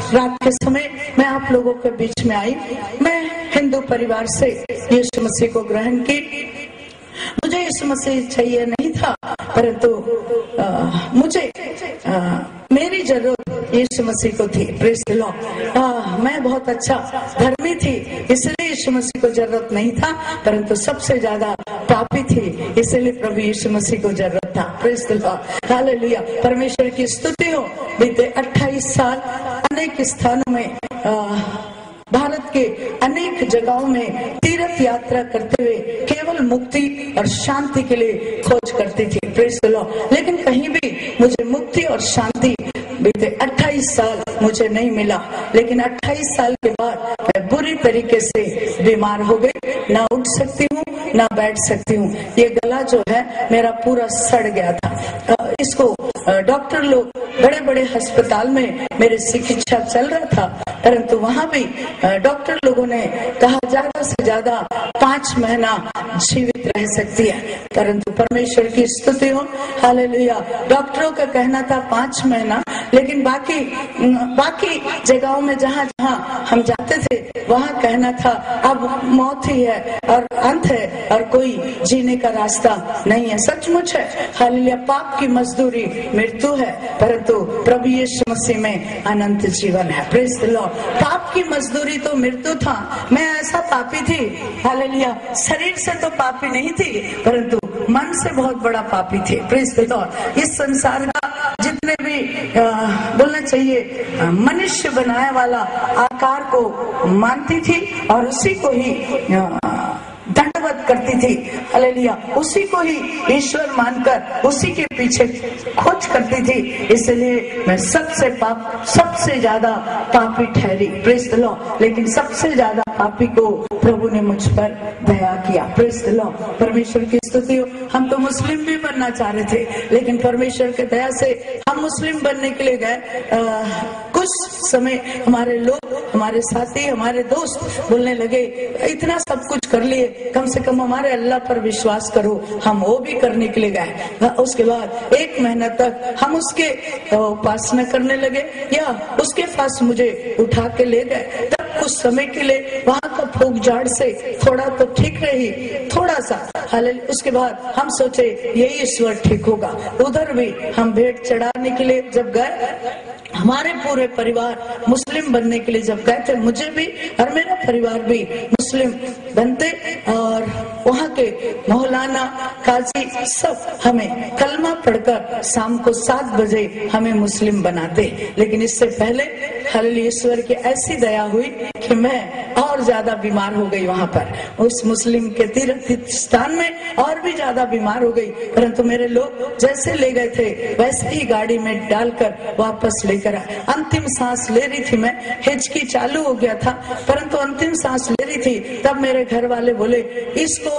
रात के समय मैं आप लोगों के बीच में आई। मैं हिंदू परिवार से यीशु मसीह को ग्रहण की। मुझे यीशु मसीह चाहिए नहीं था, परंतु मुझे मेरी जरूरत यीशु मसीह को थी। Praise the Lord. मैं बहुत अच्छा धर्मी थी, इसलिए यीशु मसीह को जरूरत नहीं था, परंतु सबसे ज्यादा पापी थी, इसलिए प्रभु यीशु मसीह को जरूरत था। Praise the Lord. हालेलुया। परमेश्वर की स्तुति हो। बीते 28 साल अनेक स्थानों में भारत के अनेक जगहों में तीर्थ यात्रा करते हुए केवल मुक्ति और शांति के लिए खोज करती थी। Praise the Lord. लेकिन कहीं भी मुझे मुक्ति और शांति बीते 28 साल मुझे नहीं मिला। लेकिन 28 साल के बाद मैं बुरी तरीके से बीमार हो गई, ना उठ सकती हूँ ना बैठ सकती हूँ। ये गला जो है मेरा पूरा सड़ गया था। इसको डॉक्टर लोग बड़े बड़े अस्पताल में मेरी चिकित्सा चल रहा था, परंतु वहां भी डॉक्टर लोगों ने कहा ज्यादा से ज्यादा 5 महीना जीवित रह सकती है, परंतु परमेश्वर की स्तुति हो। हालेलुया। डॉक्टरों का कहना था 5 महीना, लेकिन बाकी जगहों में जहाँ जहाँ हम जाते थे वहाँ कहना था अब मौत ही है और अंत है और कोई जीने का रास्ता नहीं है। सचमुच है। हालेलुया। पाप की मजदूरी मृत्यु है, परंतु प्रभु यीशु मसीह में अनंत जीवन है। Praise the Lord. पाप की मजदूरी तो मृत्यु था। मैं ऐसा पापी थी, हालेलुया, शरीर से तो पापी नहीं थी, परंतु मन से बहुत बड़ा पापी थे। Praise the Lord. इस संसार का जितने भी बोलना चाहिए मनुष्य बनाने वाला आकार को मानती थी और उसी को ही दंडवत करती थी। हालेलुया। उसी को ही ईश्वर मानकर उसी के पीछे खोज करती थी। इसलिए मैं सबसे ज्यादा पापी ठहरी। Praise the Lord. लेकिन सबसे ज्यादा पापी को प्रभु ने मुझ पर दया किया। Praise the Lord. परमेश्वर की स्तुति हो। हम तो मुस्लिम भी बनना चाह रहे थे, लेकिन परमेश्वर के दया से हम मुस्लिम बनने के लिए गए। कुछ समय हमारे लोग, हमारे साथी, हमारे दोस्त बोलने लगे इतना सब कुछ कर लिए, कम से कम हमारे अल्लाह पर विश्वास करो। हम वो भी करने के लिए गए। उसके बाद 1 महीना तक हम उसके उपासना करने लगे, या उसके पास मुझे उठा के ले गए। तब कुछ समय के लिए वहाँ का फूक झाड़ से थोड़ा तो ठीक रही, थोड़ा सा। हालेलुया। उसके बाद हम सोचे यही ईश्वर ठीक होगा। उधर भी हम भेंट चढ़ाने के लिए जब गए, हमारे पूरे परिवार मुस्लिम बनने के लिए जब गए थे, मुझे भी और मेरा परिवार भी मुस्लिम बनते, और वहाँ के मौलाना, काजी सब हमें कलमा पढ़कर शाम को 7 बजे हमें मुस्लिम बनाते। लेकिन इससे पहले हालेलुया ईश्वर की ऐसी दया हुई कि मैं और ज्यादा बीमार हो गई। वहाँ पर उस मुस्लिम के तीर्थ स्थान में और भी ज्यादा बीमार हो गई। परंतु मेरे लोग जैसे ले गए थे वैसे ही गाड़ी में डालकर वापस लेकर आए। अंतिम सांस ले रही थी मैं, हिचकी चालू हो गया था, परंतु अंतिम सांस ले रही थी। तब मेरे घर वाले बोले इसको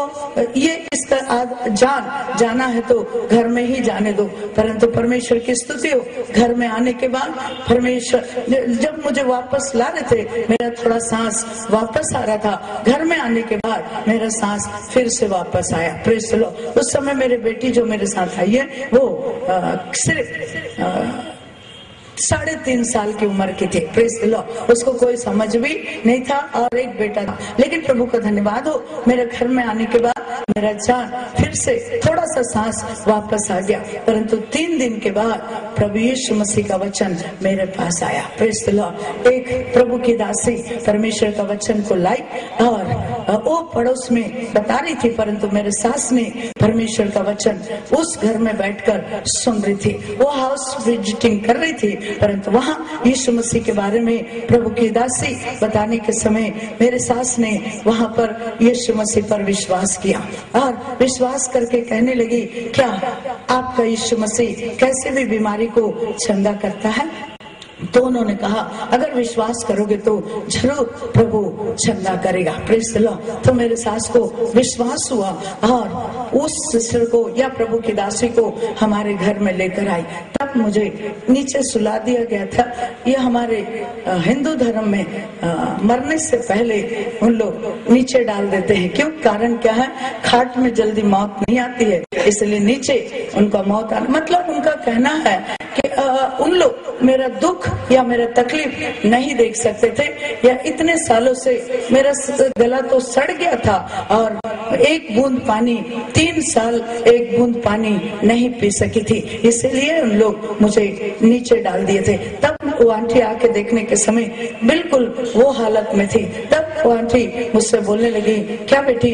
जाना है तो घर में ही जाने दो। परंतु परमेश्वर की स्तुति हो, घर में आने के बाद परमेश्वर जब मुझे वापस ला रहे थे, मेरा थोड़ा सांस वापस आ रहा था। घर में आने के बाद मेरा सांस फिर से वापस आया। Praise the Lord. उस समय मेरी बेटी जो मेरे साथ आई है वो सिर्फ 3.5 साल की उम्र की थी। Praise the Lord. उसको कोई समझ भी नहीं था और एक बेटा था। लेकिन प्रभु का धन्यवाद हो, मेरे घर में आने के बाद मेरा जान फिर से थोड़ा सा सांस वापस आ गया। परंतु 3 दिन के बाद प्रभु यीशु मसीह का वचन मेरे पास आया। Praise the Lord. एक प्रभु की दासी परमेश्वर का वचन को लाई और वो पड़ोस में बता रही थी, परंतु मेरे सास ने परमेश्वर का वचन उस घर में बैठकर सुन रही थी। वो हाउस विजिटिंग कर रही थी, परंतु वहाँ यीशु मसीह के बारे में प्रभु की दासी बताने के समय मेरे सास ने वहाँ पर यीशु मसीह पर विश्वास किया और विश्वास करके कहने लगी, क्या आपका यीशु मसीह कैसे भी बीमारी को चंगा करता है? तो उन्होंने कहा अगर विश्वास करोगे तो जरूर प्रभु चंगा करेगा। Praise the Lord. तो मेरे सास को विश्वास हुआ और उस सिस्टर को या प्रभु की दासी को हमारे घर में लेकर आई। तब मुझे नीचे सुला दिया गया था। यह हमारे हिंदू धर्म में मरने से पहले उन लोग नीचे डाल देते हैं। क्यों? कारण क्या है? खाट में जल्दी मौत नहीं आती है, इसलिए नीचे उनका मौत आना, मतलब उनका कहना है कि उन लोग मेरा दुख या मेरा तकलीफ नहीं देख सकते थे, या इतने सालों से मेरा गला तो सड़ गया था और एक बूंद पानी 3 साल एक बूंद पानी नहीं पी सकी थी, इसलिए उन लोग मुझे नीचे डाल दिए थे। तब वो आंटी आके देखने के समय बिल्कुल वो हालत में थी। तब वो आंटी मुझसे बोलने लगी, क्या बेटी,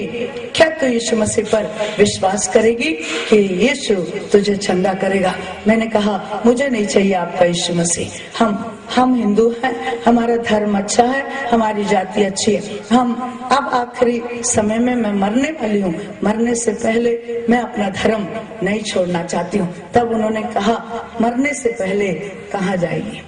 क्या तू यीशु मसीह पर विश्वास करेगी कि यीशु तुझे चंगा करेगा? मैंने कहा, मुझे नहीं चाहिए आपका यीशु मसीह। हम हिंदू हैं, हमारा धर्म अच्छा है, हमारी जाति अच्छी है। हम अब आखिरी समय में मैं मरने वाली हूँ, मरने से पहले मैं अपना धर्म नहीं छोड़ना चाहती हूँ। तब उन्होंने कहा, मरने से पहले कहाँ जाएगी?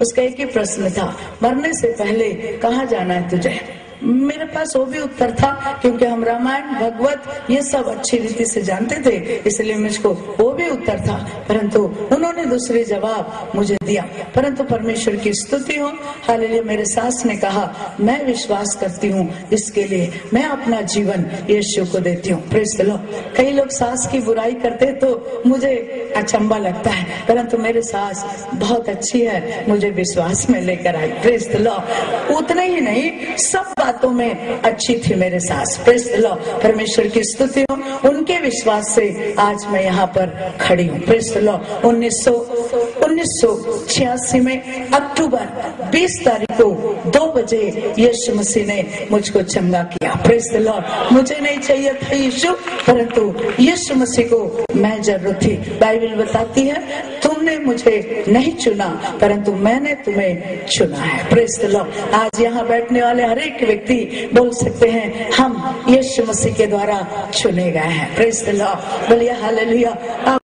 उसका एक ही प्रश्न था, मरने से पहले कहाँ जाना है तुझे? मेरे पास वो भी उत्तर था, क्योंकि हम रामायण भगवत ये सब अच्छी रीति से जानते थे, इसलिए मुझको वो भी उत्तर था। परंतु उन्होंने दूसरी जवाब मुझे दिया। परंतु परमेश्वर की स्तुति हो, हालेलुया। मेरे सास ने कहा, मैं विश्वास करती हूँ, इसके लिए मैं अपना जीवन यीशु को देती हूँ। Praise the Lord. कई लोग सास की बुराई करते तो मुझे अचंबा लगता है, परंतु मेरे सास बहुत अच्छी है, मुझे विश्वास में लेकर आई। Praise the Lord. उतना ही नहीं, सब बातों में अच्छी थी मेरे सास। Praise the Lord. परमेश्वर की स्तुति हो, उनके विश्वास से आज मैं यहाँ पर खड़ी हूँ। Praise the Lord. 1986 में अक्टूबर 20 तारीख को 2 बजे यीशु मसीह ने मुझको चंगा किया। Praise the Lord. मुझे नहीं चाहिए था यीशु, परंतु यीशु मसीह को मैं जरूरत थी। बाइबल बताती है, तुमने मुझे नहीं चुना, परंतु मैंने तुम्हें चुना है। Praise the Lord. आज यहाँ बैठने वाले हर एक व्यक्ति बोल सकते हैं, हम यीशु मसीह के द्वारा चुने गए हैं। Praise the Lord. बोलिए हालेलुया।